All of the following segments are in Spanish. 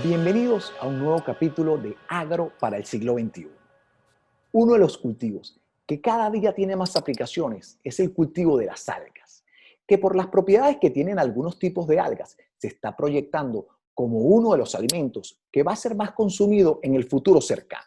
Bienvenidos a un nuevo capítulo de Agro para el siglo XXI. Uno de los cultivos que cada día tiene más aplicaciones es el cultivo de las algas, que por las propiedades que tienen algunos tipos de algas se está proyectando como uno de los alimentos que va a ser más consumido en el futuro cercano.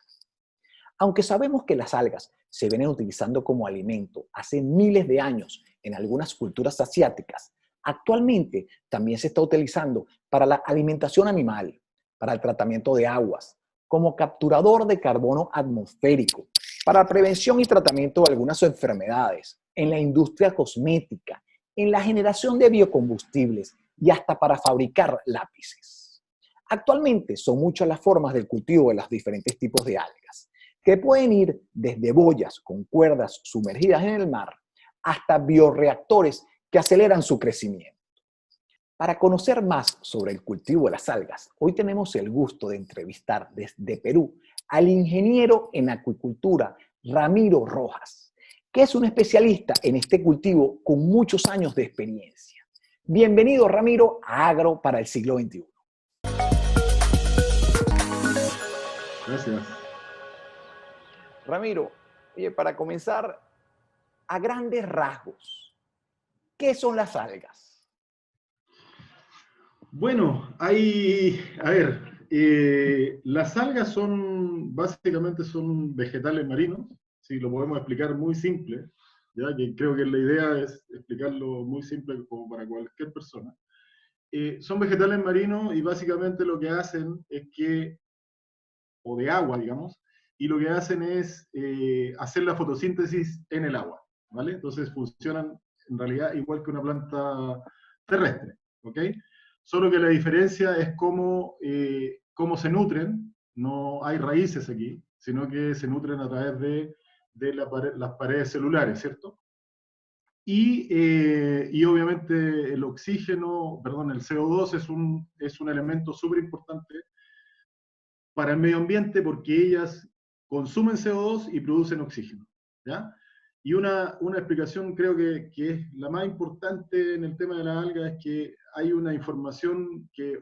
Aunque sabemos que las algas se vienen utilizando como alimento hace miles de años en algunas culturas asiáticas, actualmente también se está utilizando para la alimentación animal, para el tratamiento de aguas, como capturador de carbono atmosférico, para prevención y tratamiento de algunas enfermedades, en la industria cosmética, en la generación de biocombustibles y hasta para fabricar lápices. Actualmente son muchas las formas del cultivo de los diferentes tipos de algas, que pueden ir desde boyas con cuerdas sumergidas en el mar hasta bioreactores que aceleran su crecimiento. Para conocer más sobre el cultivo de las algas, hoy tenemos el gusto de entrevistar desde Perú al ingeniero en acuicultura Ramiro Rojas, que es un especialista en este cultivo con muchos años de experiencia. Bienvenido, Ramiro, a Agro para el siglo XXI. Gracias. Ramiro, oye, para comenzar, a grandes rasgos, ¿qué son las algas? Bueno, las algas básicamente son vegetales marinos, si lo podemos explicar muy simple, ya que creo que la idea es explicarlo muy simple como para cualquier persona. Son vegetales marinos y básicamente lo que hacen es o de agua, digamos, y lo que hacen es hacer la fotosíntesis en el agua, ¿vale? Entonces funcionan en realidad igual que una planta terrestre, ¿ok? Solo que la diferencia es cómo se nutren. No hay raíces aquí, sino que se nutren a través de las paredes celulares, ¿cierto? Y obviamente el CO2 es un elemento súper importante para el medio ambiente porque ellas consumen CO2 y producen oxígeno, ¿ya? Y una explicación creo que es la más importante en el tema de la alga es que hay una información que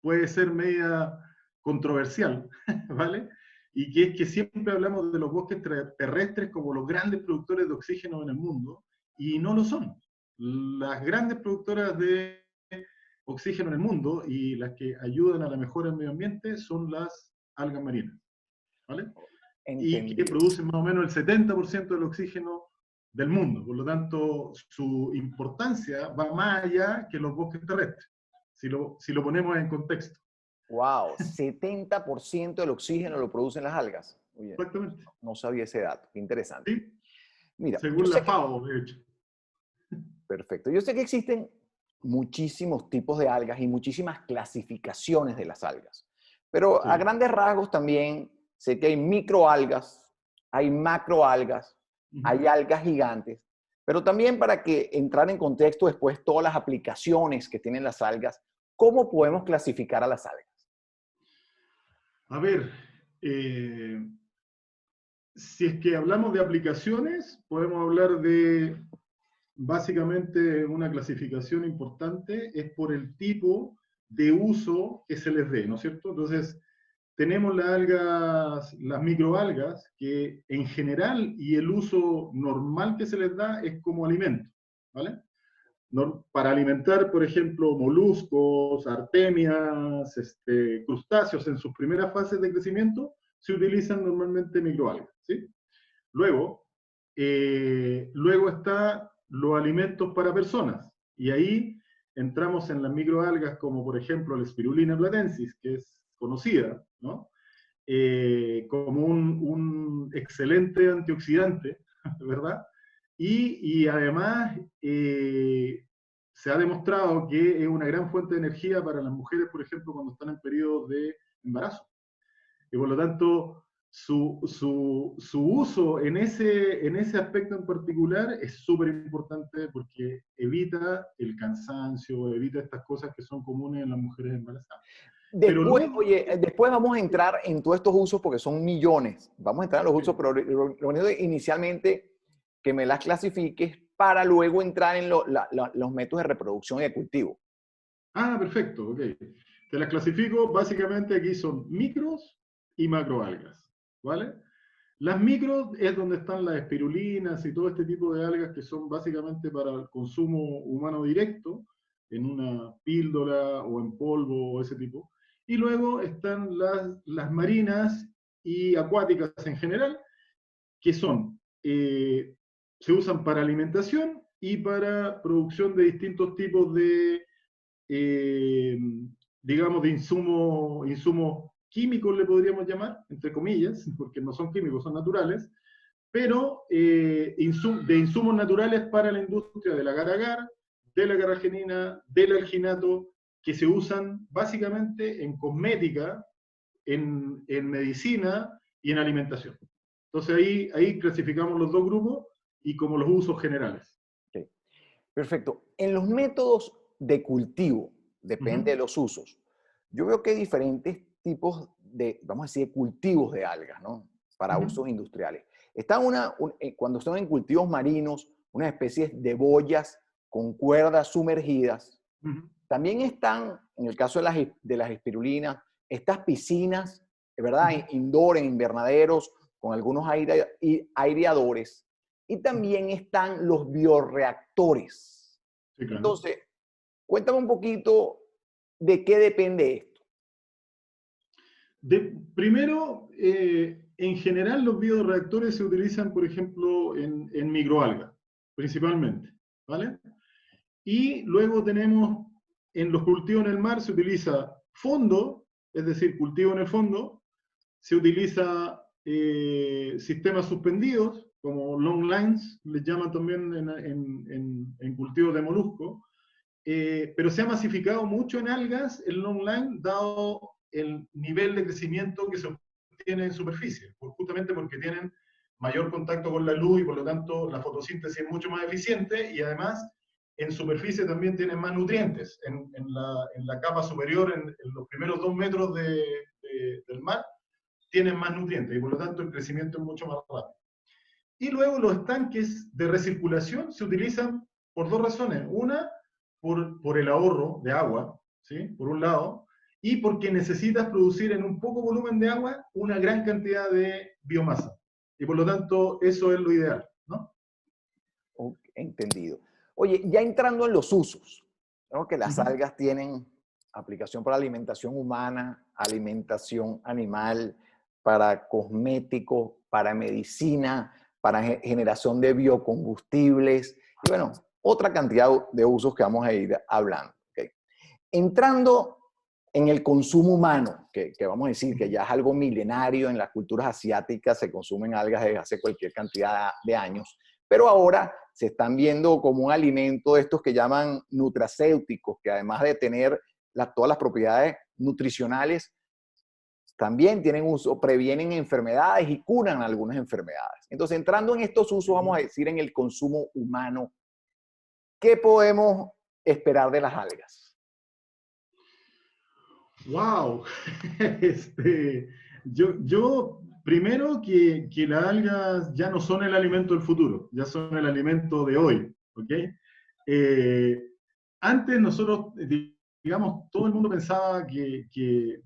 puede ser media controversial, ¿vale? Y que es que siempre hablamos de los bosques terrestres como los grandes productores de oxígeno en el mundo, y no lo son. Las grandes productoras de oxígeno en el mundo y las que ayudan a la mejora del medio ambiente son las algas marinas, ¿vale? Y que Entendido. producen más o menos el 70% del oxígeno del mundo. Por lo tanto, su importancia va más allá que los bosques terrestres, si lo ponemos en contexto. Wow, 70% del oxígeno lo producen las algas. Oye, Exactamente. no sabía ese dato, qué interesante. ¿Sí? Mira, yo Según la sé que, FAO, de hecho. perfecto, yo sé que existen muchísimos tipos de algas y muchísimas clasificaciones de las algas, pero a Sí. grandes rasgos también sé que hay microalgas, hay macroalgas, Uh-huh. hay algas gigantes, pero también para que entrar en contexto después todas las aplicaciones que tienen las algas, ¿cómo podemos clasificar a las algas? A ver, si es que hablamos de aplicaciones, podemos hablar de básicamente una clasificación importante, es por el tipo de uso que se les dé, ¿no es cierto? Entonces, tenemos las microalgas, que en general y el uso normal que se les da es como alimento, ¿vale? Para alimentar, por ejemplo, moluscos, artemias, crustáceos en sus primeras fases de crecimiento, se utilizan normalmente microalgas, ¿sí? Luego están los alimentos para personas, y ahí entramos en las microalgas como por ejemplo la Spirulina platensis, que es conocida, ¿no? Como un excelente antioxidante, ¿verdad? Y además se ha demostrado que es una gran fuente de energía para las mujeres, por ejemplo, cuando están en periodos de embarazo. Y por lo tanto, su uso en ese aspecto en particular es súper importante porque evita el cansancio, evita estas cosas que son comunes en las mujeres embarazadas. Pero Después, luego, oye, después vamos a entrar en todos estos usos porque son millones. Vamos a entrar en los usos, sí, pero lo único inicialmente que me las clasifiques para luego entrar en los métodos de reproducción y de cultivo. Ah, perfecto, ok. Te las clasifico, básicamente aquí son micros y macroalgas, ¿vale? Las micros es donde están las espirulinas y todo este tipo de algas que son básicamente para el consumo humano directo, en una píldora o en polvo o ese tipo. Y luego están las marinas y acuáticas en general, que son, se usan para alimentación y para producción de distintos tipos de, eh, digamos, de insumos químicos, le podríamos llamar, entre comillas, porque no son químicos, son naturales, pero de insumos naturales para la industria del agar-agar, de la carragenina, del alginato, que se usan básicamente en cosmética, en medicina y en alimentación. Entonces ahí clasificamos los dos grupos y como los usos generales. Ok, perfecto. En los métodos de cultivo, Uh -huh. depende de los usos. Yo veo que hay diferentes tipos de, vamos a decir, cultivos de algas, ¿no? Para Uh -huh. usos industriales. Está cuando están en cultivos marinos, una especie de boyas con cuerdas sumergidas. Uh -huh. También están, en el caso de las espirulinas, estas piscinas, ¿verdad? Uh -huh. Indoor, en invernaderos, con algunos aireadores. Y también están los bioreactores. Sí, claro. Entonces, cuéntame un poquito de qué depende esto. Primero, en general los bioreactores se utilizan, por ejemplo, en microalgas, principalmente, ¿vale? Y luego tenemos, en los cultivos en el mar se utiliza fondo, es decir, cultivo en el fondo, se utiliza sistemas suspendidos, como long lines, les llaman también en cultivos de molusco, pero se ha masificado mucho en algas el long line, dado el nivel de crecimiento que se obtiene en superficie, justamente porque tienen mayor contacto con la luz y por lo tanto la fotosíntesis es mucho más eficiente y además en superficie también tienen más nutrientes. En la capa superior, en los primeros 2 metros del mar, tienen más nutrientes y por lo tanto el crecimiento es mucho más rápido. Y luego los estanques de recirculación se utilizan por dos razones. Una, por el ahorro de agua, ¿sí? Por un lado, y porque necesitas producir en un poco volumen de agua una gran cantidad de biomasa. Y por lo tanto, eso es lo ideal, ¿no? Entendido. Oye, ya entrando en los usos, ¿no? Que las Uh -huh. algas tienen aplicación para alimentación humana, alimentación animal, para cosméticos, para medicina, para generación de biocombustibles y bueno, otra cantidad de usos que vamos a ir hablando. ¿Okay? Entrando en el consumo humano, que vamos a decir que ya es algo milenario, en las culturas asiáticas se consumen algas desde hace cualquier cantidad de años, pero ahora se están viendo como un alimento de estos que llaman nutracéuticos, que además de tener todas las propiedades nutricionales, también tienen uso, previenen enfermedades y curan algunas enfermedades. Entonces, entrando en estos usos, vamos a decir en el consumo humano, ¿qué podemos esperar de las algas? ¡Wow! Yo primero que las algas ya no son el alimento del futuro, ya son el alimento de hoy, ¿ok? Eh, Antes nosotros, digamos, todo el mundo pensaba que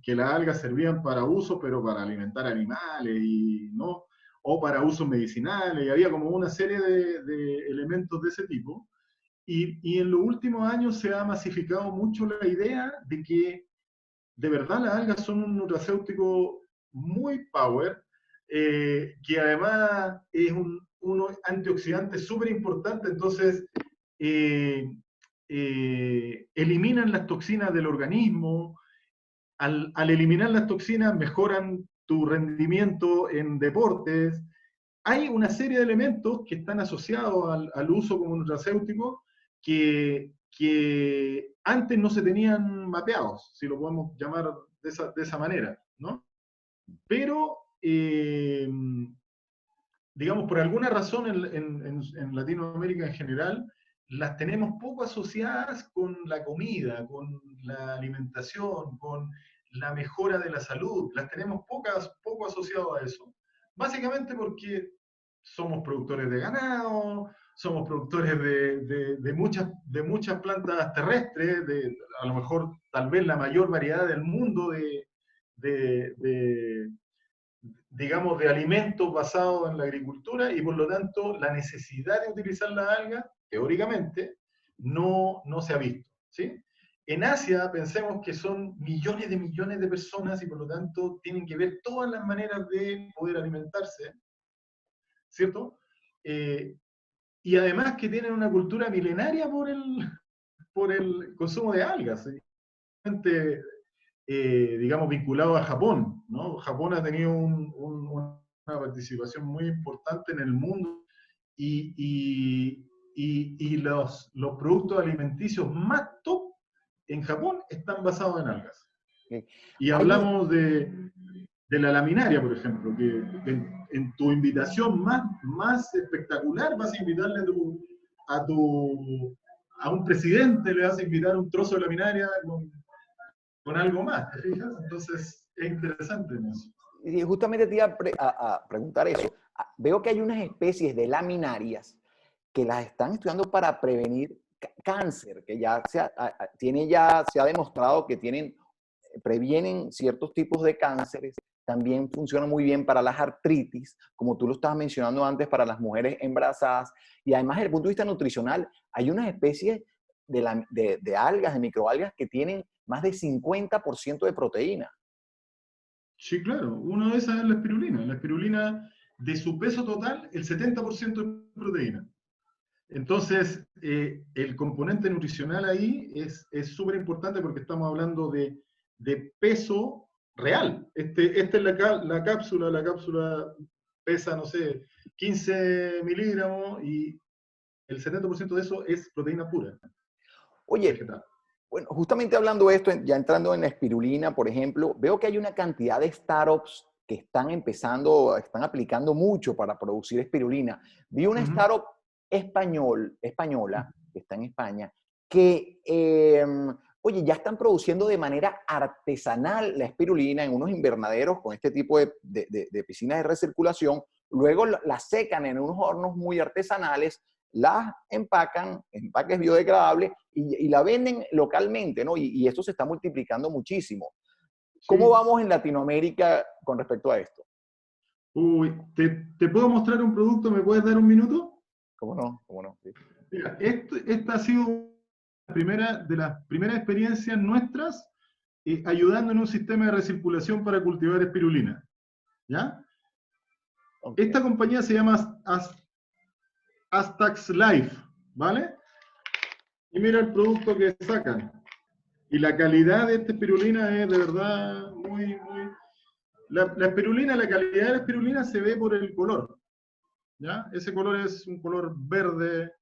las algas servían para uso, pero para alimentar animales, y no, o para usos medicinales, y había como una serie de elementos de ese tipo. Y en los últimos años se ha masificado mucho la idea de que de verdad las algas son un nutracéutico muy power, que además es un antioxidante súper importante, entonces eh, eliminan las toxinas del organismo. Al eliminar las toxinas mejoran tu rendimiento en deportes. Hay una serie de elementos que están asociados al uso como nutracéutico que antes no se tenían mapeados, si lo podemos llamar de esa manera, ¿no? Pero, digamos, por alguna razón en Latinoamérica en general, las tenemos poco asociadas con la comida, con la alimentación, con la mejora de la salud. Las tenemos poco asociadas a eso. Básicamente porque somos productores de ganado, somos productores de muchas plantas terrestres, a lo mejor tal vez la mayor variedad del mundo de, digamos, de alimentos basados en la agricultura, y por lo tanto la necesidad de utilizar la alga, teóricamente, no se ha visto, ¿sí? En Asia, pensemos que son millones de personas y por lo tanto tienen que ver todas las maneras de poder alimentarse, ¿cierto? Y además que tienen una cultura milenaria por el consumo de algas, ¿sí? Digamos, vinculado a Japón, ¿no? Japón ha tenido una participación muy importante en el mundo y los productos alimenticios más top en Japón están basados en algas. Okay. Y hablamos de la laminaria, por ejemplo, que en tu invitación más espectacular vas a invitarle a un presidente, le vas a invitar un trozo de laminaria con algo más, ¿te fijas? Entonces, es interesante eso. Y justamente te iba a preguntar eso. Veo que hay unas especies de laminarias que las están estudiando para prevenir cáncer, que ya se ha demostrado que previenen ciertos tipos de cánceres. También funcionan muy bien para las artritis, como tú lo estabas mencionando antes, para las mujeres embarazadas. Y además, desde el punto de vista nutricional, hay unas especies de algas, de microalgas, que tienen más de 50% de proteína. Sí, claro. Una de esas es la espirulina. La espirulina, de su peso total, el 70% es proteína. Entonces, el componente nutricional ahí es súper importante porque estamos hablando de peso real. Esta es la cápsula pesa, no sé, 15 miligramos y el 70% de eso es proteína pura. Oye, Vegetal. bueno, justamente hablando de esto, ya entrando en la espirulina, por ejemplo, veo que hay una cantidad de startups que están aplicando mucho para producir espirulina. Vi una startup española, que está en España, que, oye, ya están produciendo de manera artesanal la espirulina en unos invernaderos con este tipo de piscinas de recirculación, luego la secan en unos hornos muy artesanales, las empacan, empaques biodegradables, y la venden localmente, ¿no? Y esto se está multiplicando muchísimo. ¿Cómo Sí. vamos en Latinoamérica con respecto a esto? Uy, ¿te puedo mostrar un producto? ¿Me puedes dar un minuto? ¿Cómo no? ¿Cómo no? Sí. Mira, esta ha sido de las primeras experiencias nuestras ayudando en un sistema de recirculación para cultivar espirulina. ¿Ya? Okay. Esta compañía se llama Astax Life, ¿vale? Y mira el producto que sacan. Y la calidad de esta espirulina es de verdad muy... La espirulina, la calidad de la espirulina se ve por el color. ¿Ya? Ese color es un color verde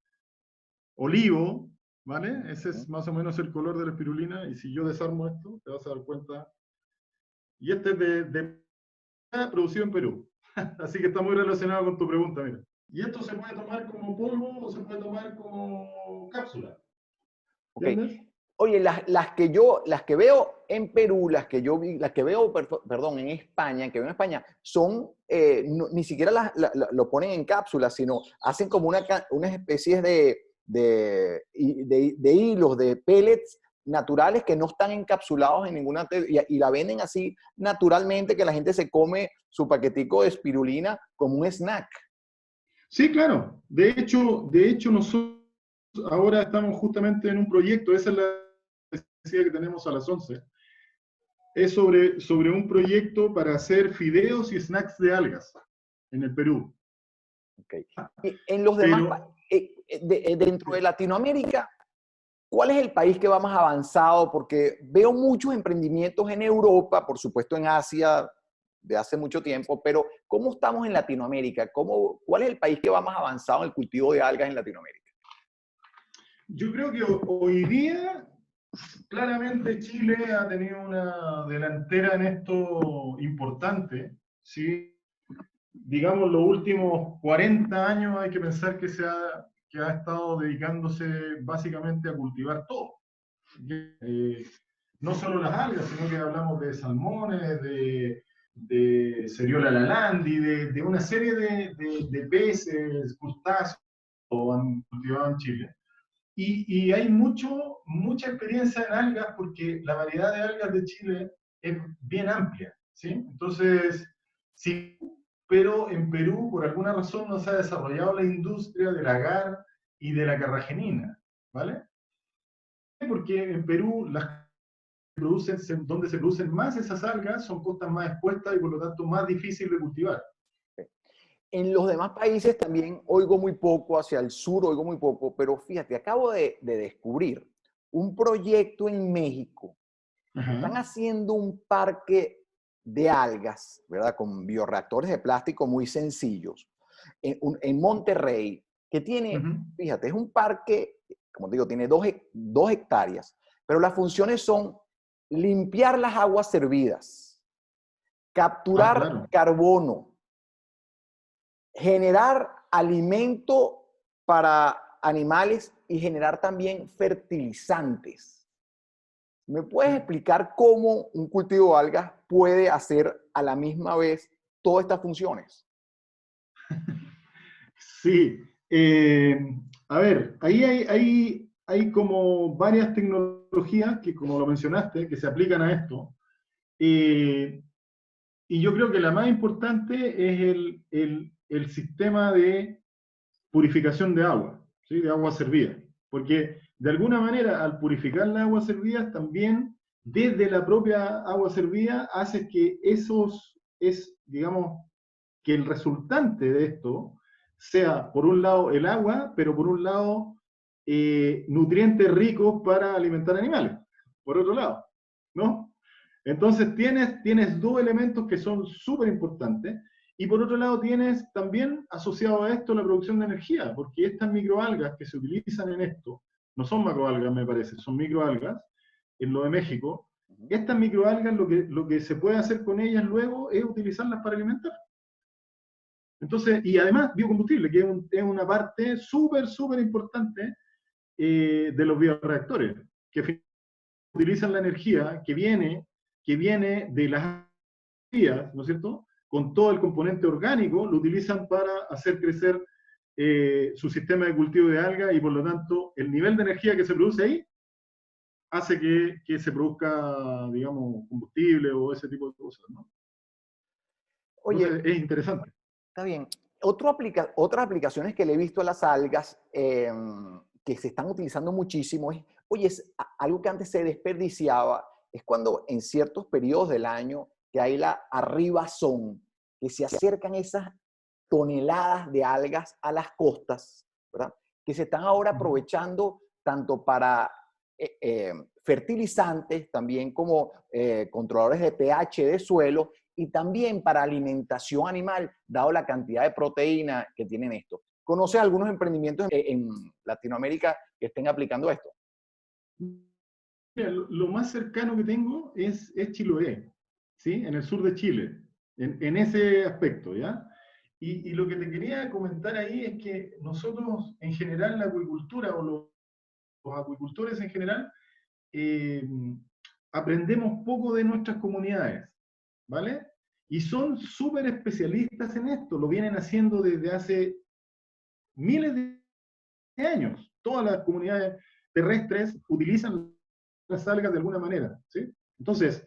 olivo, ¿vale? Ese es más o menos el color de la espirulina, y si yo desarmo esto, te vas a dar cuenta. Y este es producido en Perú, así que está muy relacionado con tu pregunta, mira. Y esto se puede tomar como polvo o se puede tomar como cápsula. ¿Entiendes? Okay. Oye, las que veo en Perú, las que veo, perdón, en España, que veo en España, son, ni siquiera lo ponen en cápsulas, sino hacen como unas especies de hilos, de pellets naturales que no están encapsulados en ninguna, y la venden así naturalmente, que la gente se come su paquetico de espirulina como un snack. Sí, claro. De hecho nosotros ahora estamos justamente en un proyecto, esa es la necesidad que tenemos a las 11. Es sobre un proyecto para hacer fideos y snacks de algas en el Perú. Okay. Y en los demás, dentro de Latinoamérica, ¿cuál es el país que va más avanzado? Porque veo muchos emprendimientos en Europa, por supuesto en Asia, de hace mucho tiempo, pero ¿cómo estamos en Latinoamérica? ¿Cuál es el país que va más avanzado en el cultivo de algas en Latinoamérica? Yo creo que hoy día, claramente Chile ha tenido una delantera en esto importante, ¿sí? Digamos, los últimos 40 años hay que pensar que ha estado dedicándose básicamente a cultivar todo. No solo las algas, sino que hablamos de salmones, de Seriola lalandi, de una serie de peces, crustáceos, han cultivado en Chile. Y hay mucha experiencia en algas porque la variedad de algas de Chile es bien amplia, ¿sí? Entonces, sí, pero en Perú por alguna razón no se ha desarrollado la industria del agar y de la carragenina, ¿vale? Porque en Perú donde se producen más esas algas son costas más expuestas y por lo tanto más difíciles de cultivar. En los demás países también oigo muy poco, hacia el sur oigo muy poco, pero fíjate, acabo de descubrir un proyecto en México. Están Ajá. haciendo un parque de algas, ¿verdad? Con bioreactores de plástico muy sencillos, en Monterrey, que tiene, Uh-huh. fíjate, es un parque, como te digo, tiene 2 hectáreas, pero las funciones son limpiar las aguas servidas, Ah, capturar claro. carbono, generar alimento para animales y generar también fertilizantes. ¿Me Sí. puedes explicar cómo un cultivo de algas puede hacer a la misma vez todas estas funciones? Sí. A ver, ahí hay como varias tecnologías que, como lo mencionaste, que se aplican a esto. Eh, y yo creo que la más importante es el sistema de purificación de agua, ¿sí? De agua servida. Porque de alguna manera, al purificar la agua servida, también desde la propia agua servida hace que digamos, que el resultante de esto sea, por un lado, el agua, pero por un lado, nutrientes ricos para alimentar animales, por otro lado, ¿no? Entonces tienes dos elementos que son súper importantes, y por otro lado tienes también asociado a esto la producción de energía, porque estas microalgas que se utilizan en esto, no son macroalgas me parece, son microalgas, en lo de México, estas microalgas lo que se puede hacer con ellas luego es utilizarlas para alimentar. Entonces, y además biocombustible, que es una parte súper importante de los bioreactores, que utilizan la energía que viene de las vías, ¿no es cierto? Con todo el componente orgánico, lo utilizan para hacer crecer su sistema de cultivo de algas y por lo tanto el nivel de energía que se produce ahí hace que se produzca, digamos, combustible o ese tipo de cosas, ¿no? Oye, Entonces es interesante. está bien. Otras aplicaciones que le he visto a las algas que se están utilizando muchísimo es, oye, algo que antes se desperdiciaba, es cuando en ciertos periodos del año que hay la arribazón, que se acercan esas toneladas de algas a las costas, ¿verdad? Que se están ahora aprovechando tanto para fertilizantes, también como controladores de pH de suelo y también para alimentación animal, dado la cantidad de proteína que tienen estos. ¿Conoces algunos emprendimientos en Latinoamérica que estén aplicando esto? Mira, lo más cercano que tengo es Chiloé, ¿sí? En el sur de Chile, en ese aspecto, ¿ya? Y lo que te quería comentar ahí es que nosotros, en general, la acuicultura o los acuicultores en general, eh, aprendemos poco de nuestras comunidades, ¿vale? Y son súper especialistas en esto, lo vienen haciendo desde hace miles de años. Todas las comunidades terrestres utilizan las algas de alguna manera, ¿sí? Entonces,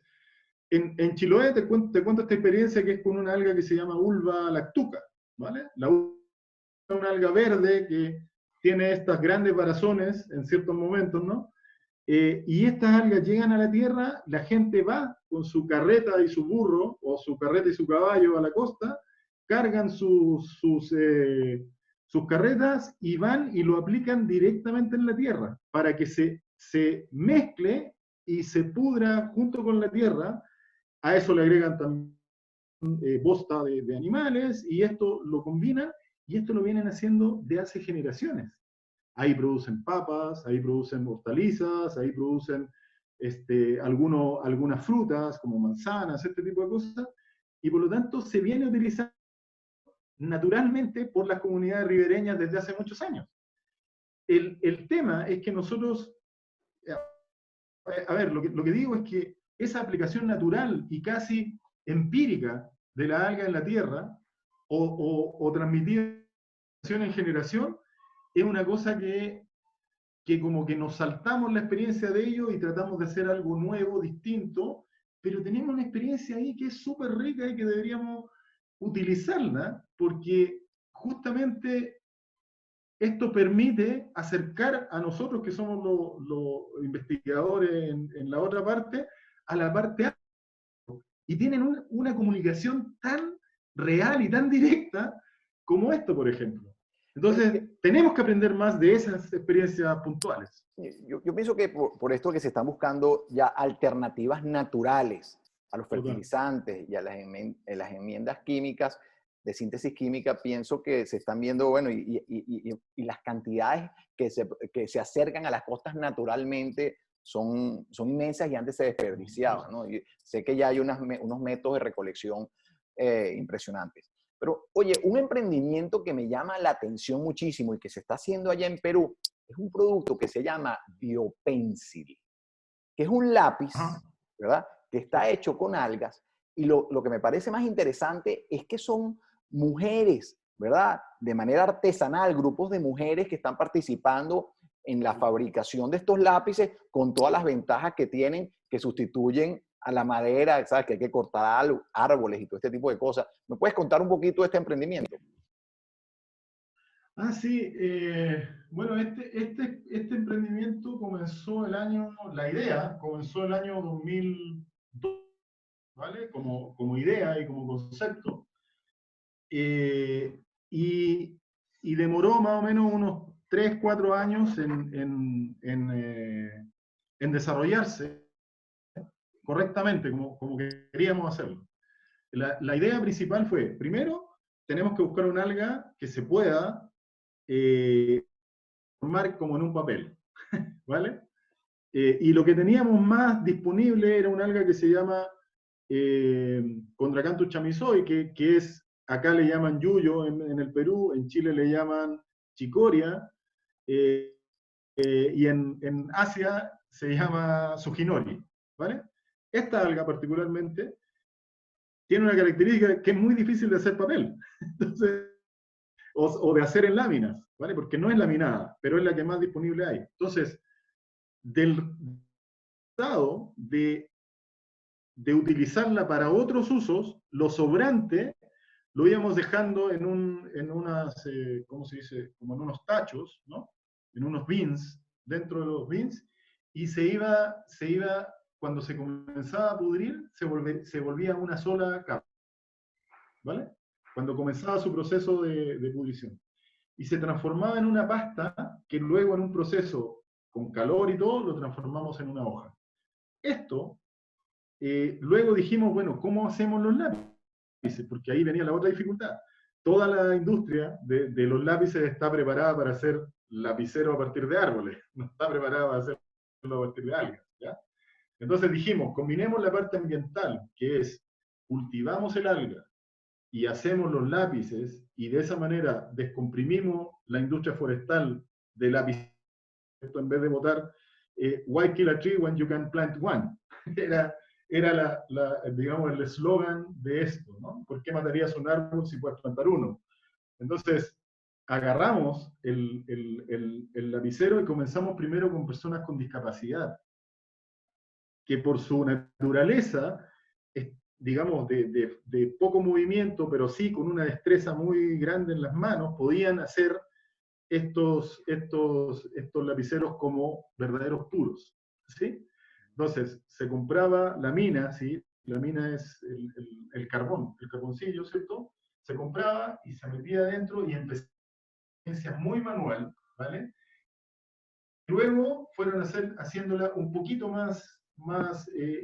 en Chiloé te cuento esta experiencia que es con una alga que se llama Ulva lactuca, ¿vale? La ulva es una alga verde que tiene estas grandes varazones en ciertos momentos, ¿no? Y estas algas llegan a la tierra, la gente va con su carreta y su burro, o su carreta y su caballo a la costa, cargan sus carretas y van y lo aplican directamente en la tierra, para que se mezcle y se pudra junto con la tierra. A eso le agregan también bosta de animales, y esto lo combinan, y esto lo vienen haciendo de hace generaciones. Ahí producen papas, ahí producen hortalizas, ahí producen algunas frutas como manzanas, este tipo de cosas, y por lo tanto se viene utilizando naturalmente por las comunidades ribereñas desde hace muchos años. El tema es que nosotros, a ver, lo que digo es que esa aplicación natural y casi empírica de la alga en la tierra, o transmitida de generación en generación, es una cosa que como que nos saltamos la experiencia de ellos y tratamos de hacer algo nuevo, distinto, pero tenemos una experiencia ahí que es súper rica y que deberíamos utilizarla, porque justamente esto permite acercar a nosotros, que somos los investigadores en la otra parte, a la parte A, y tienen una comunicación tan real y tan directa como esto, por ejemplo. Entonces, tenemos que aprender más de esas experiencias puntuales. Yo pienso que por esto que se están buscando ya alternativas naturales a los fertilizantes y a las enmiendas químicas, de síntesis química, pienso que se están viendo, bueno, y las cantidades que se acercan a las costas naturalmente son inmensas y antes se desperdiciaban, ¿no? Y sé que ya hay unos métodos de recolección impresionantes. Pero, oye, un emprendimiento que me llama la atención muchísimo y que se está haciendo allá en Perú es un producto que se llama Biopencil, que es un lápiz, ¿verdad? Que está hecho con algas. Y lo que me parece más interesante es que son mujeres, ¿verdad? De manera artesanal, grupos de mujeres que están participando en la fabricación de estos lápices con todas las ventajas que tienen, que sustituyen a la madera, ¿sabes? Que hay que cortar árboles y todo este tipo de cosas. ¿Me puedes contar un poquito de este emprendimiento? Sí, bueno, este emprendimiento comenzó la idea comenzó el año 2002, ¿vale? Como idea y como concepto. Y demoró más o menos unos 3, 4 años en desarrollarse correctamente, como queríamos hacerlo. La idea principal fue, primero, tenemos que buscar un alga que se pueda formar como en un papel, ¿vale? Y lo que teníamos más disponible era un alga que se llama Chondrocalathus chamizoy, que es, acá le llaman yuyo en el Perú, en Chile le llaman chicoria, y en Asia se llama sujinori, ¿vale? Esta alga particularmente tiene una característica que es muy difícil de hacer papel, entonces, o de hacer en láminas, ¿vale? Porque no es laminada, pero es la que más disponible hay. Entonces, del resultado de utilizarla para otros usos, lo sobrante lo íbamos dejando en unas, ¿cómo se dice? Como en unos tachos, ¿no? En unos bins, dentro de los bins, y cuando se comenzaba a pudrir, se volvía una sola capa, ¿vale? Cuando comenzaba su proceso de pudrición. Y se transformaba en una pasta que luego en un proceso con calor y todo, lo transformamos en una hoja. Esto, luego dijimos, bueno, ¿cómo hacemos los lápices? Porque ahí venía la otra dificultad. Toda la industria de los lápices está preparada para hacer lapicero a partir de árboles, no está preparada para hacerlo a partir de algas, ¿ya? Entonces dijimos, combinemos la parte ambiental, que es cultivamos el alga y hacemos los lápices, y de esa manera descomprimimos la industria forestal de lápices, en vez de botar why kill a tree when you can plant one. Era digamos, el eslogan de esto, ¿no? ¿Por qué matarías un árbol si puedes plantar uno? Entonces, agarramos el lapicero y comenzamos primero con personas con discapacidad, que por su naturaleza, digamos, de poco movimiento, pero sí con una destreza muy grande en las manos, podían hacer estos lapiceros como verdaderos puros, ¿sí? Entonces, se compraba la mina, ¿sí? La mina es el carbón, el carboncillo, ¿cierto? Se compraba y se metía adentro y empezaba muy manual, ¿vale? Luego fueron haciéndola un poquito más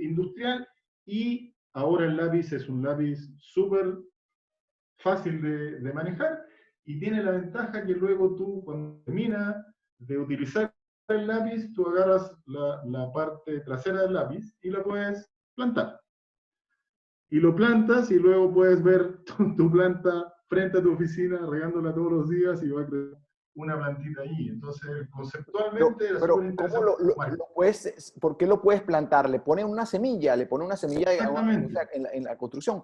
industrial, y ahora el lápiz es un lápiz súper fácil de manejar, y tiene la ventaja que luego tú, cuando terminas de utilizar el lápiz, tú agarras la parte trasera del lápiz y la puedes plantar. Y lo plantas y luego puedes ver tu planta frente a tu oficina, regándola todos los días, y va a crecer una plantita allí. Entonces, conceptualmente era súper interesante. ¿Por qué lo puedes plantar? ¿Le ponen una semilla? ¿Le ponen una semilla Exactamente. en la construcción?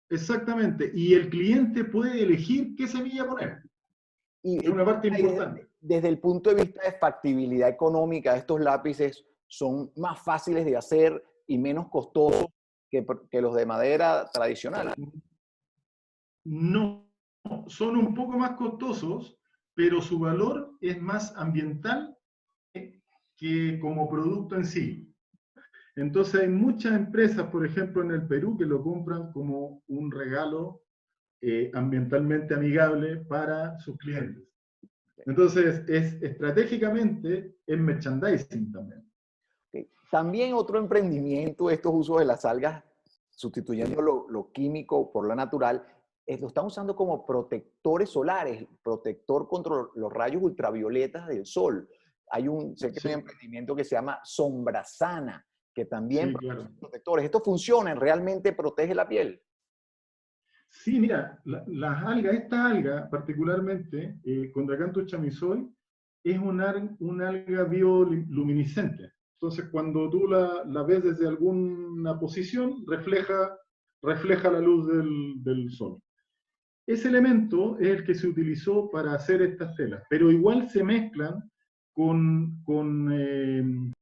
Exactamente. Y el cliente puede elegir qué semilla poner. Es una parte importante. Desde el punto de vista de factibilidad económica, estos lápices son más fáciles de hacer y menos costosos que los de madera tradicional. No, son un poco más costosos, pero su valor es más ambiental que como producto en sí. Entonces hay muchas empresas, por ejemplo en el Perú, que lo compran como un regalo ambientalmente amigable para sus clientes. Entonces, estratégicamente es merchandising también. Okay. También otro emprendimiento, estos usos de las algas, sustituyendo lo químico por lo natural, lo están usando como protectores solares, protector contra los rayos ultravioletas del sol. Sé que hay un emprendimiento que se llama Sombrasana, que también claro. protectores. ¿Esto funciona? ¿Realmente protege la piel? Sí, mira, las algas, esta alga particularmente, Chondrocanthes chamizoy, es una alga bioluminiscente. Entonces, cuando tú la ves desde alguna posición, refleja la luz del sol. Ese elemento es el que se utilizó para hacer estas telas, pero igual se mezclan con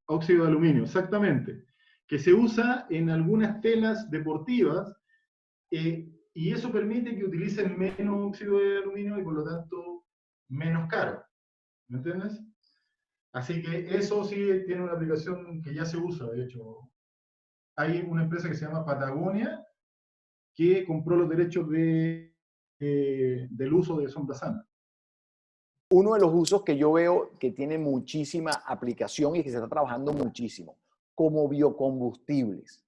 óxido de aluminio, exactamente, que se usa en algunas telas deportivas, y eso permite que utilicen menos óxido de aluminio y por lo tanto menos caro. ¿Me entiendes? Así que eso sí tiene una aplicación que ya se usa, de hecho. Hay una empresa que se llama Patagonia que compró los derechos del uso de Sombrasana. Uno de los usos que yo veo que tiene muchísima aplicación y que se está trabajando muchísimo, como biocombustibles.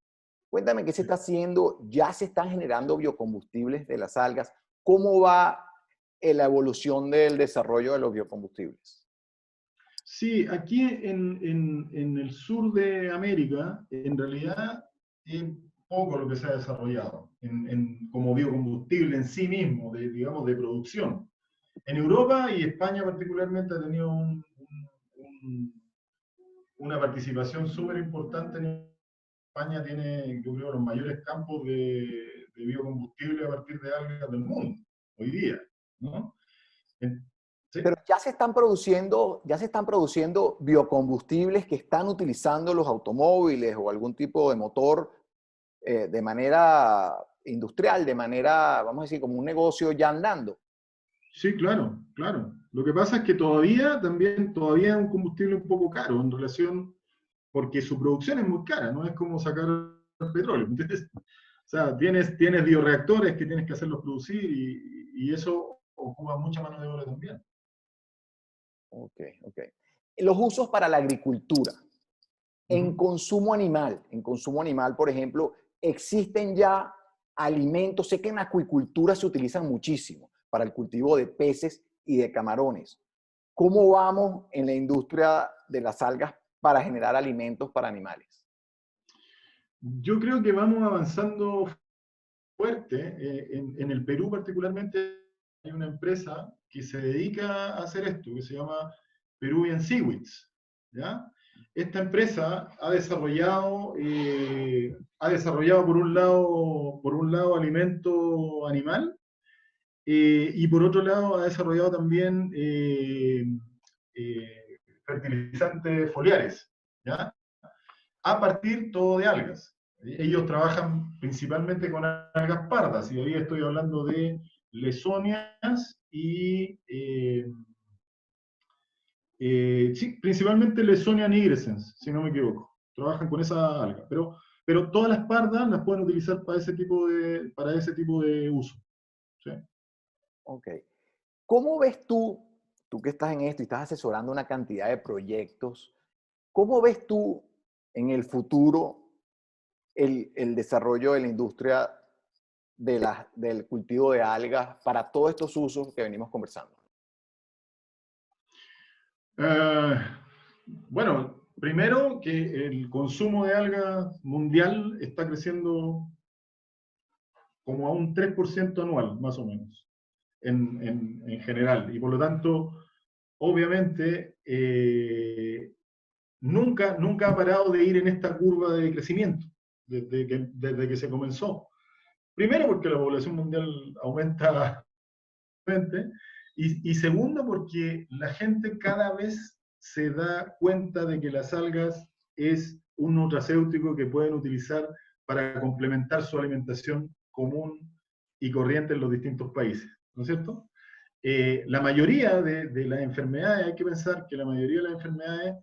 Cuéntame qué se está haciendo, ya se están generando biocombustibles de las algas. ¿Cómo va la evolución del desarrollo de los biocombustibles? Sí, aquí en el sur de América, en realidad es poco lo que se ha desarrollado como biocombustible en sí mismo, digamos, de producción. En Europa y España particularmente ha tenido una participación súper importante. En España tiene, yo creo, los mayores campos de biocombustible a partir de algas del mundo, hoy día, ¿no? ¿Sí? Pero ya se están produciendo biocombustibles que están utilizando los automóviles o algún tipo de motor de manera industrial, de manera, vamos a decir, como un negocio ya andando. Sí, claro, claro. Lo que pasa es que todavía es un combustible un poco caro en relación, porque su producción es muy cara, no es como sacar petróleo, ¿entiendes? O sea, tienes bioreactores que tienes que hacerlos producir y eso ocupa mucha mano de obra también. Ok, ok. Los usos para la agricultura. En consumo animal, por ejemplo, existen ya alimentos, sé que en acuicultura se utilizan muchísimo para el cultivo de peces y de camarones. ¿Cómo vamos en la industria de las algas para generar alimentos para animales? Yo creo que vamos avanzando fuerte. En el Perú particularmente hay una empresa que se dedica a hacer esto, que se llama Peruvian Seaweeds, ¿ya? Esta empresa ha desarrollado por un lado alimento animal, y por otro lado ha desarrollado también fertilizantes foliares, ¿ya? A partir todo de algas. Ellos trabajan principalmente con algas pardas, y ahí estoy hablando de lesonias y sí, principalmente Lesonia nigrescens, si no me equivoco. Trabajan con esa alga, pero todas las pardas las pueden utilizar para ese tipo de uso. ¿Sí? Ok. ¿Cómo ves tú que estás en esto y estás asesorando una cantidad de proyectos, cómo ves tú en el futuro el desarrollo de la industria del cultivo de algas para todos estos usos que venimos conversando? Eh, bueno, primero que el consumo de algas mundial está creciendo como a un 3% anual, más o menos, en general. Y por lo tanto, obviamente, nunca ha parado de ir en esta curva de crecimiento desde que se comenzó. Primero porque la población mundial aumenta, Y segundo, porque la gente cada vez se da cuenta de que las algas es un nutracéutico que pueden utilizar para complementar su alimentación común y corriente en los distintos países, ¿no es cierto? La mayoría de las enfermedades, hay que pensar que la mayoría de las enfermedades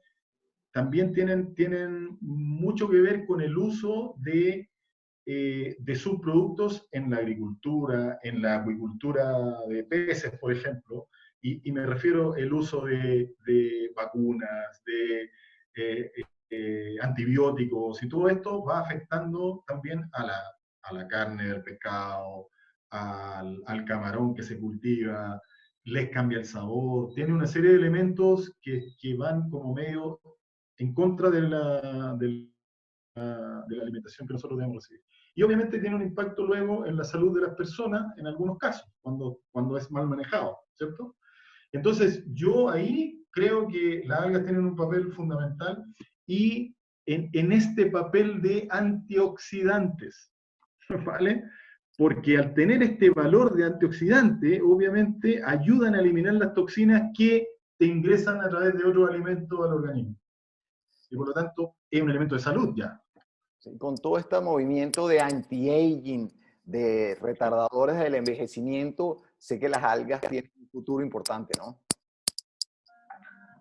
también tienen mucho que ver con el uso de subproductos en la agricultura, en la acuicultura de peces, por ejemplo, y me refiero al uso de vacunas, de antibióticos, y todo esto va afectando también a la carne del pescado, al camarón que se cultiva, les cambia el sabor, tiene una serie de elementos que van como medio en contra de la alimentación que nosotros debemos recibir. Y obviamente tiene un impacto luego en la salud de las personas, en algunos casos, cuando es mal manejado, ¿cierto? Entonces, yo ahí creo que las algas tienen un papel fundamental y en este papel de antioxidantes, ¿vale? Porque al tener este valor de antioxidante, obviamente ayudan a eliminar las toxinas que te ingresan a través de otros alimentos al organismo. Y por lo tanto, es un elemento de salud ya. Sí, con todo este movimiento de anti-aging, de retardadores del envejecimiento, sé que las algas tienen un futuro importante, ¿no?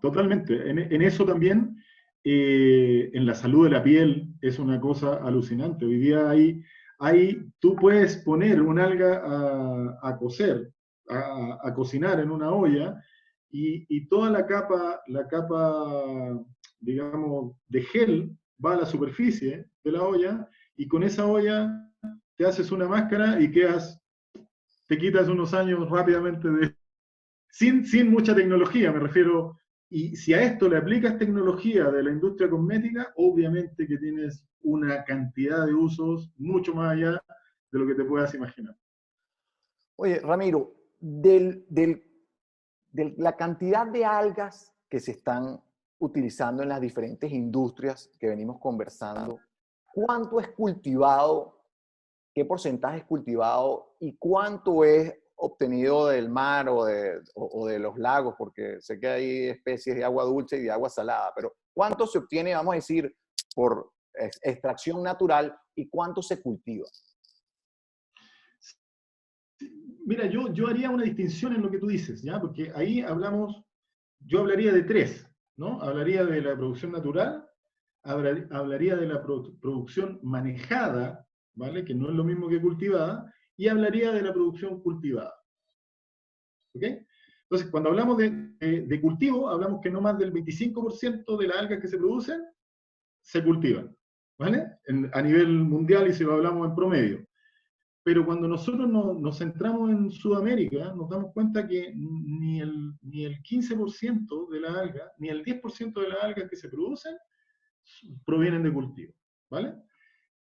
Totalmente. En eso también, en la salud de la piel, es una cosa alucinante. Hoy día tú puedes poner un alga a cocer, a cocinar en una olla, y toda la capa, digamos, de gel va a la superficie de la olla, y con esa olla te haces una máscara y te quitas unos años rápidamente sin mucha tecnología, me refiero. Y si a esto le aplicas tecnología de la industria cosmética, obviamente que tienes una cantidad de usos mucho más allá de lo que te puedas imaginar. Oye, Ramiro, de la cantidad de algas que se están utilizando en las diferentes industrias que venimos conversando, ¿cuánto es cultivado? ¿Qué porcentaje es cultivado? ¿Y cuánto es obtenido del mar o de los lagos? Porque sé que hay especies de agua dulce y de agua salada, pero ¿cuánto se obtiene, vamos a decir, por extracción natural y cuánto se cultiva? Mira, yo haría una distinción en lo que tú dices, ¿ya? Porque ahí yo hablaría de tres, ¿no? Hablaría de la producción natural, hablaría de la producción manejada, ¿vale? Que no es lo mismo que cultivada, y hablaría de la producción cultivada. ¿Ok? Entonces, cuando hablamos de cultivo, hablamos que no más del 25% de las algas que se producen se cultivan, ¿vale? A nivel mundial y si lo hablamos en promedio. Pero cuando nosotros nos centramos en Sudamérica, nos damos cuenta que ni el 15% de la alga, ni el 10% de las algas que se producen provienen de cultivo, ¿vale?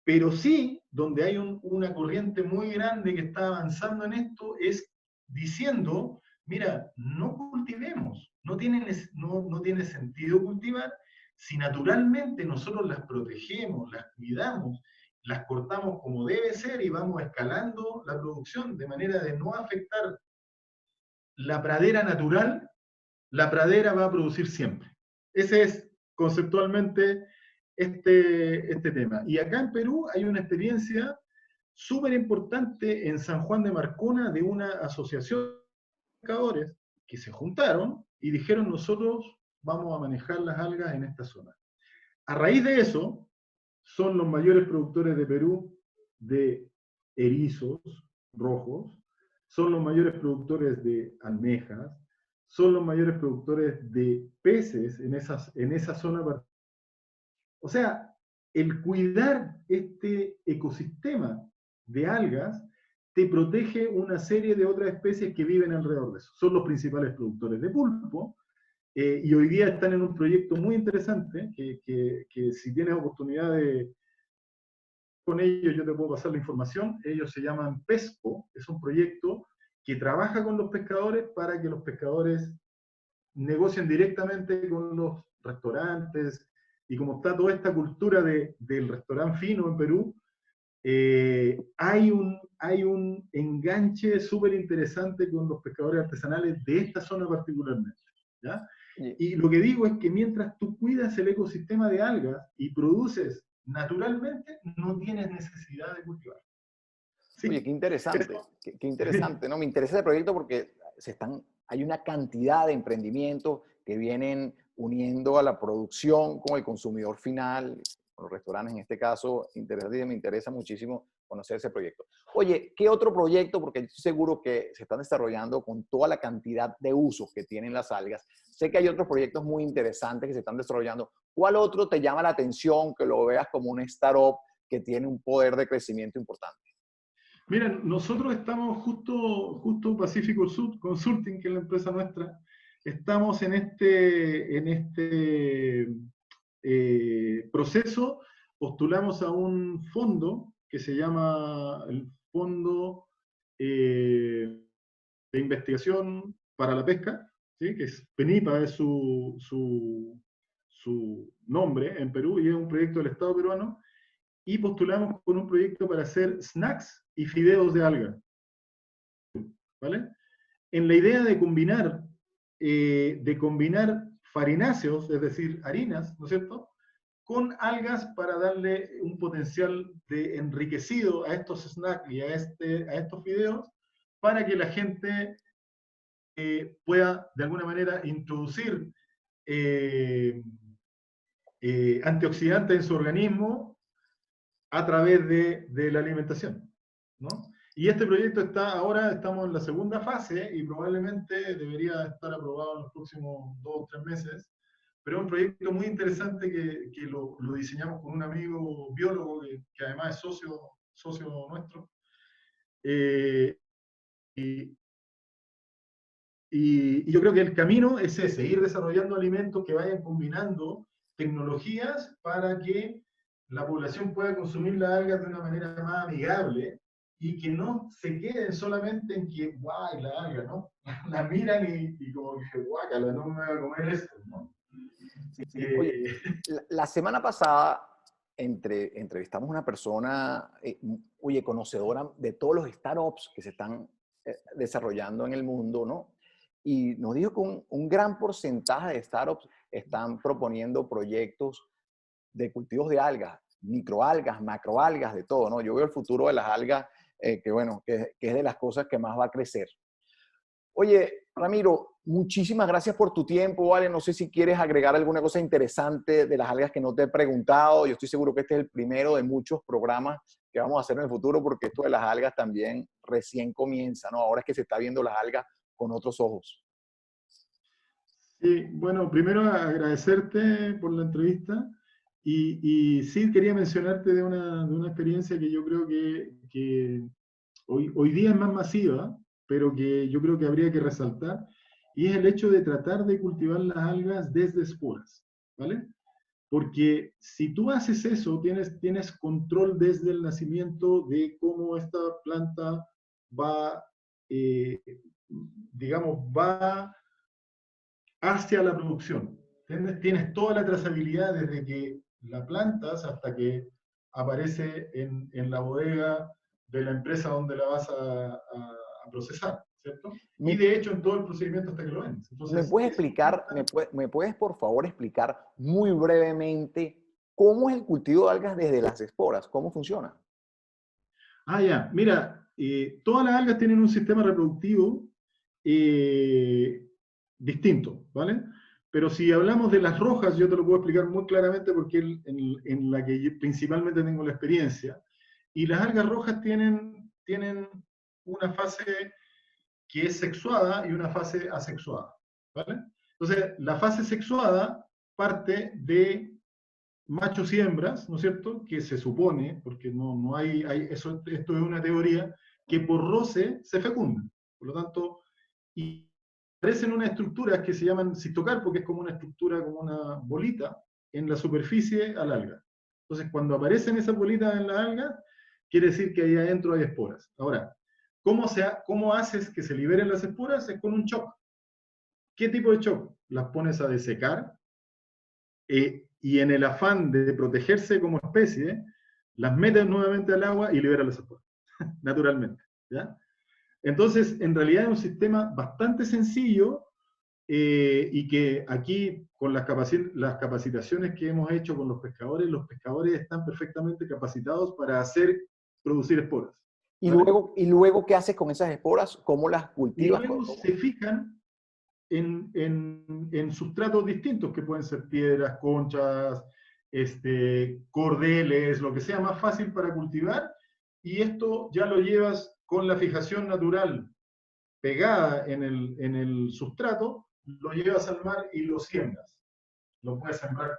Pero sí, donde hay una corriente muy grande que está avanzando en esto, es diciendo, mira, no cultivemos, no tiene sentido cultivar si naturalmente nosotros las protegemos, las cuidamos, las cortamos como debe ser y vamos escalando la producción de manera de no afectar la pradera natural, la pradera va a producir siempre. Ese es conceptualmente este tema. Y acá en Perú hay una experiencia súper importante en San Juan de Marcona de una asociación de pescadores que se juntaron y dijeron nosotros vamos a manejar las algas en esta zona. A raíz de eso, son los mayores productores de Perú de erizos rojos, son los mayores productores de almejas, son los mayores productores de peces en esa zona. O sea, el cuidar este ecosistema de algas te protege una serie de otras especies que viven alrededor de eso. Son los principales productores de pulpo, y hoy día están en un proyecto muy interesante que si tienes oportunidad de con ellos, yo te puedo pasar la información. Ellos se llaman PESCO, es un proyecto que trabaja con los pescadores para que los pescadores negocien directamente con los restaurantes, y como está toda esta cultura del restaurante fino en Perú, hay hay un enganche súper interesante con los pescadores artesanales de esta zona particularmente, ¿ya? Y lo que digo es que mientras tú cuidas el ecosistema de algas y produces naturalmente, no tienes necesidad de cultivar. Sí. Oye, qué interesante, qué interesante, ¿no? Me interesa el proyecto porque hay una cantidad de emprendimientos que vienen uniendo a la producción con el consumidor final, con los restaurantes en este caso, interesante, y me interesa muchísimo conocer ese proyecto. Oye, ¿qué otro proyecto? Porque estoy seguro que se están desarrollando con toda la cantidad de usos que tienen las algas. Sé que hay otros proyectos muy interesantes que se están desarrollando. ¿Cuál otro te llama la atención, que lo veas como una startup que tiene un poder de crecimiento importante? Mira, nosotros estamos justo Pacific Consulting, que es la empresa nuestra, estamos en este proceso, postulamos a un fondo que se llama el Fondo de Investigación para la Pesca, ¿sí? Que es PENIPA, es su nombre en Perú, y es un proyecto del Estado peruano, y postulamos con un proyecto para hacer snacks y fideos de alga, ¿vale? En la idea de combinar farináceos, es decir, harinas, ¿no es cierto?, con algas para darle un potencial de enriquecido a estos snacks y a estos fideos, para que la gente pueda de alguna manera introducir antioxidantes en su organismo a través de la alimentación, ¿no? Y este proyecto ahora estamos en la segunda fase y probablemente debería estar aprobado en los próximos 2 o 3 meses, pero es un proyecto muy interesante que lo diseñamos con un amigo biólogo que además es socio nuestro. Y, y yo creo que el camino es ese, ir desarrollando alimentos que vayan combinando tecnologías para que la población pueda consumir las algas de una manera más amigable y que no se queden solamente en que, guay, la alga, ¿no? La miran y como que, guácala, no me voy a comer esto, ¿no? Sí. Oye, la semana pasada entrevistamos a una persona, oye, conocedora de todos los startups que se están desarrollando en el mundo, ¿no? Y nos dijo que un gran porcentaje de startups están proponiendo proyectos de cultivos de algas, microalgas, macroalgas, de todo, ¿no? Yo veo el futuro de las algas, que bueno, que es de las cosas que más va a crecer. Oye, Ramiro, muchísimas gracias por tu tiempo, ¿vale? No sé si quieres agregar alguna cosa interesante de las algas que no te he preguntado. Yo estoy seguro que este es el primero de muchos programas que vamos a hacer en el futuro, porque esto de las algas también recién comienza, ¿no? Ahora es que se está viendo las algas con otros ojos. Sí, bueno, primero agradecerte por la entrevista y sí quería mencionarte de una experiencia que yo creo que hoy día es más masiva, pero que yo creo que habría que resaltar, y es el hecho de tratar de cultivar las algas desde esporas, ¿vale? Porque si tú haces eso, tienes control desde el nacimiento de cómo esta planta va, eh, digamos, va hacia la producción. Tienes toda la trazabilidad desde que la plantas hasta que aparece en la bodega de la empresa donde la vas a procesar, ¿cierto? Y ¿Me, de hecho en todo el procedimiento hasta que lo vendes. me Entonces, puedes explicar, me puedes por favor explicar muy brevemente cómo es el cultivo de algas desde las esporas? ¿Cómo funciona? ya, mira, todas las algas tienen un sistema reproductivo eh, distinto, ¿vale? Pero si hablamos de las rojas, yo te lo puedo explicar muy claramente porque es en la que yo principalmente tengo la experiencia. Y las algas rojas tienen una fase que es sexuada y una fase asexuada, ¿vale? Entonces, la fase sexuada parte de machos y hembras, ¿no es cierto? Que se supone, porque no esto es una teoría, que por roce se fecundan. Por lo tanto, y aparecen unas estructuras que se llaman cistocarpo, que es como una estructura, como una bolita, en la superficie al alga. Entonces, cuando aparecen esas bolitas en la alga, quiere decir que ahí adentro hay esporas. Ahora, ¿cómo haces que se liberen las esporas? Es con un shock. ¿Qué tipo de shock? Las pones a desecar, y en el afán de protegerse como especie, las metes nuevamente al agua y liberan las esporas. naturalmente. ¿Ya? Entonces, en realidad es un sistema bastante sencillo y que aquí, con las capacitaciones que hemos hecho con los pescadores están perfectamente capacitados para producir esporas. ¿Vale? Y luego, ¿qué haces con esas esporas? ¿Cómo las Y cultivas? luego se fijan en sustratos distintos, que pueden ser piedras, conchas, cordeles, lo que sea más fácil para cultivar, y esto ya lo llevas con la fijación natural pegada en el sustrato, lo llevas al mar y lo siembras. Lo puedes sembrar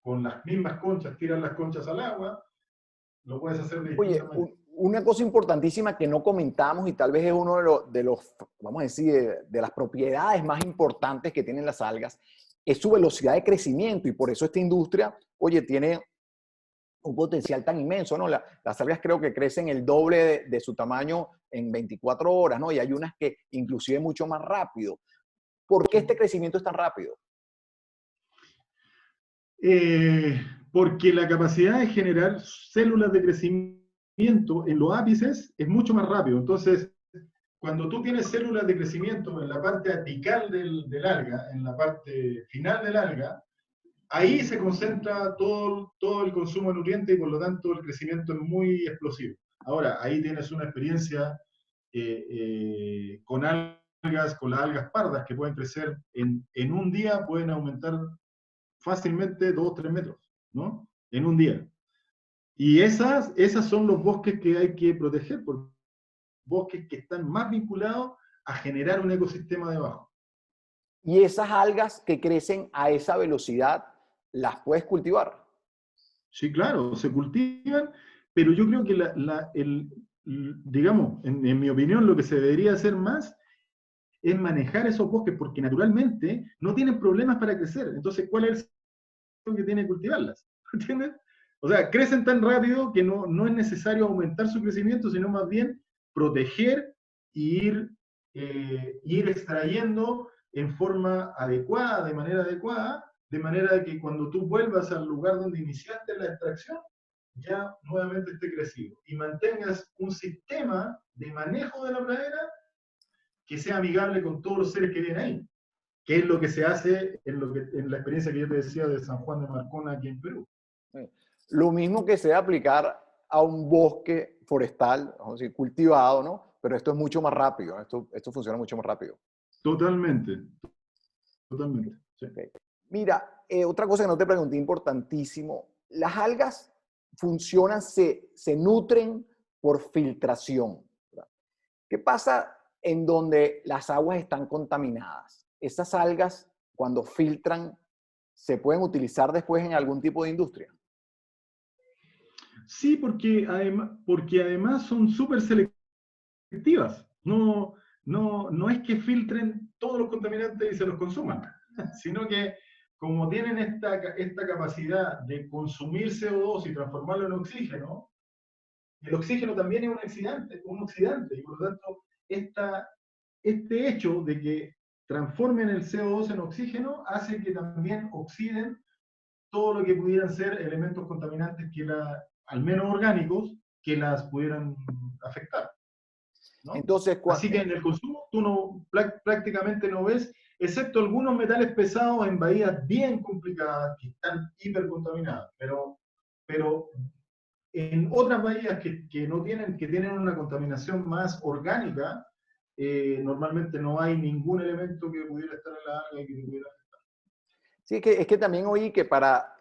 con las mismas conchas, tiras las conchas al agua, lo puedes hacer de distintas Oye, maneras. una cosa importantísima que no comentamos y tal vez es uno de los vamos a decir, de las propiedades más importantes que tienen las algas, es su velocidad de crecimiento y por eso esta industria, oye, tiene un potencial tan inmenso, ¿no? Las algas creo que crecen el doble de su tamaño en 24 horas, ¿no? Y hay unas que inclusive mucho más rápido. ¿Por qué este crecimiento es tan rápido? Eh, Porque la capacidad de generar células de crecimiento en los ápices es mucho más rápido. Entonces, cuando tú tienes células de crecimiento en la parte apical del alga, en la parte final del alga, ahí se concentra todo el consumo de nutrientes y por lo tanto el crecimiento es muy explosivo. Ahora, ahí tienes una experiencia con algas, con las algas pardas que pueden crecer en un día, pueden aumentar fácilmente 2 o 3 metros, ¿no? En un día. Y esas son los bosques que hay que proteger, porque bosques que están más vinculados a generar un ecosistema debajo. Y esas algas que crecen a esa velocidad, ¿las puedes cultivar? Sí, claro, se cultivan, pero yo creo que digamos, en mi opinión, lo que se debería hacer más es manejar esos bosques, porque naturalmente no tienen problemas para crecer. Entonces, ¿cuál es el que tiene que cultivarlas? ¿Entiendes? O sea, crecen tan rápido que no es necesario aumentar su crecimiento, sino más bien proteger y ir extrayendo en forma adecuada, de manera de que cuando tú vuelvas al lugar donde iniciaste la extracción, ya nuevamente esté crecido y mantengas un sistema de manejo de la pradera que sea amigable con todos los seres que vienen ahí, que es lo que se hace en la experiencia que yo te decía de San Juan de Marcona aquí en Perú. Lo mismo que se debe aplicar a un bosque forestal, vamos a decir, cultivado, ¿no? Pero esto es mucho más rápido, esto funciona mucho más rápido. Totalmente, totalmente. Sí. Okay. Mira, otra cosa que no te pregunté, importantísimo, las algas funcionan, se nutren por filtración, ¿verdad? ¿Qué pasa en donde las aguas están contaminadas? Esas algas, cuando filtran, ¿se pueden utilizar después en algún tipo de industria? Sí, porque además son súper selectivas. No es que filtren todos los contaminantes y se los consuman, sino que como tienen esta capacidad de consumir CO2 y transformarlo en oxígeno, el oxígeno también es un oxidante y por lo tanto este hecho de que transformen el CO2 en oxígeno hace que también oxiden todo lo que pudieran ser elementos contaminantes al menos orgánicos, que las pudieran afectar, ¿no? Entonces, Así que en el consumo tú prácticamente no ves, excepto algunos metales pesados en bahías bien complicadas que están hipercontaminadas, pero en otras bahías que tienen una contaminación más orgánica, normalmente no hay ningún elemento que pudiera estar en la alga y que pudiera. sí, es que también oí que para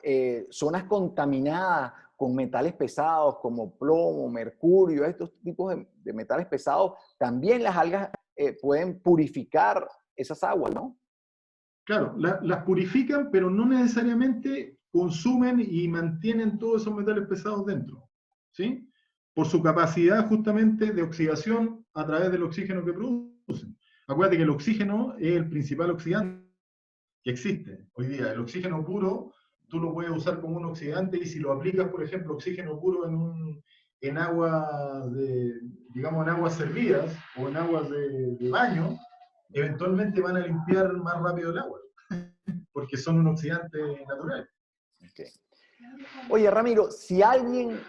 zonas contaminadas con metales pesados como plomo, mercurio, estos tipos de metales pesados, también las algas pueden purificar esas aguas, ¿no? Claro, las purifican, pero no necesariamente consumen y mantienen todos esos metales pesados dentro, ¿sí? Por su capacidad justamente de oxidación a través del oxígeno que producen. Acuérdate que el oxígeno es el principal oxidante que existe hoy día. El oxígeno puro tú lo puedes usar como un oxidante y si lo aplicas, por ejemplo, oxígeno puro en aguas digamos, en aguas servidas o en aguas de baño, eventualmente van a limpiar más rápido el agua, porque son un oxidante natural. Okay. Oye, Ramiro, si alguien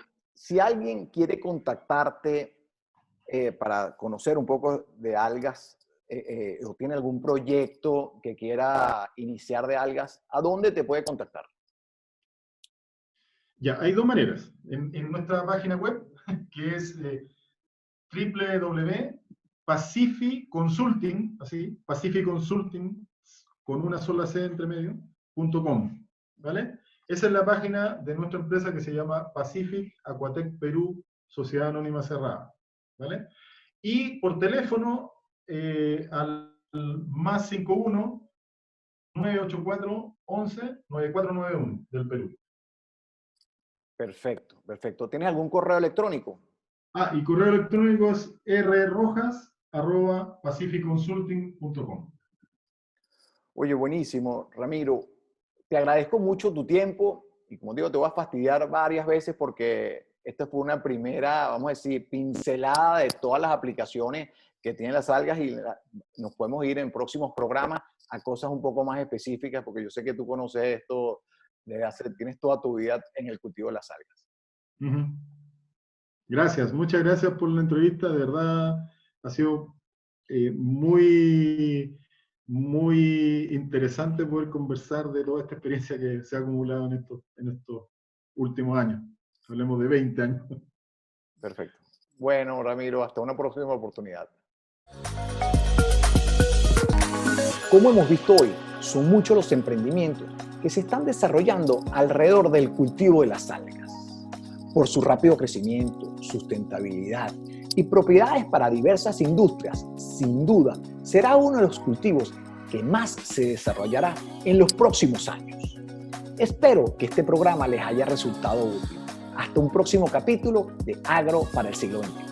quiere contactarte para conocer un poco de algas o tiene algún proyecto que quiera iniciar de algas, ¿a dónde te puede contactar? Ya, hay dos maneras. En nuestra página web, que es www.pacificonsulting, así, Pacificonsulting, con una sola C entre medio, .com, ¿vale? Esa es la página de nuestra empresa que se llama Pacific Aquatec Perú, Sociedad Anónima Cerrada, ¿vale? Y por teléfono, al más 51 984 11 9491 del Perú. Perfecto, perfecto. ¿Tienes algún correo electrónico? Y correo electrónico es rrojas@pacificonsulting.com. Oye, buenísimo, Ramiro. Te agradezco mucho tu tiempo y como digo, te voy a fastidiar varias veces porque esta fue una primera, vamos a decir, pincelada de todas las aplicaciones que tienen las algas y nos podemos ir en próximos programas a cosas un poco más específicas porque yo sé que tú conoces esto desde hace, tienes toda tu vida en el cultivo de las algas. Gracias, muchas gracias por la entrevista, de verdad ha sido muy, muy interesante poder conversar de toda esta experiencia que se ha acumulado en estos últimos años. Hablemos de 20 años. Perfecto. Bueno, Ramiro, hasta una próxima oportunidad. Como hemos visto hoy, son muchos los emprendimientos que se están desarrollando alrededor del cultivo de las algas. Por su rápido crecimiento, sustentabilidad y propiedades para diversas industrias, sin duda, será uno de los cultivos que más se desarrollará en los próximos años. Espero que este programa les haya resultado útil. Hasta un próximo capítulo de Agro para el siglo XXI.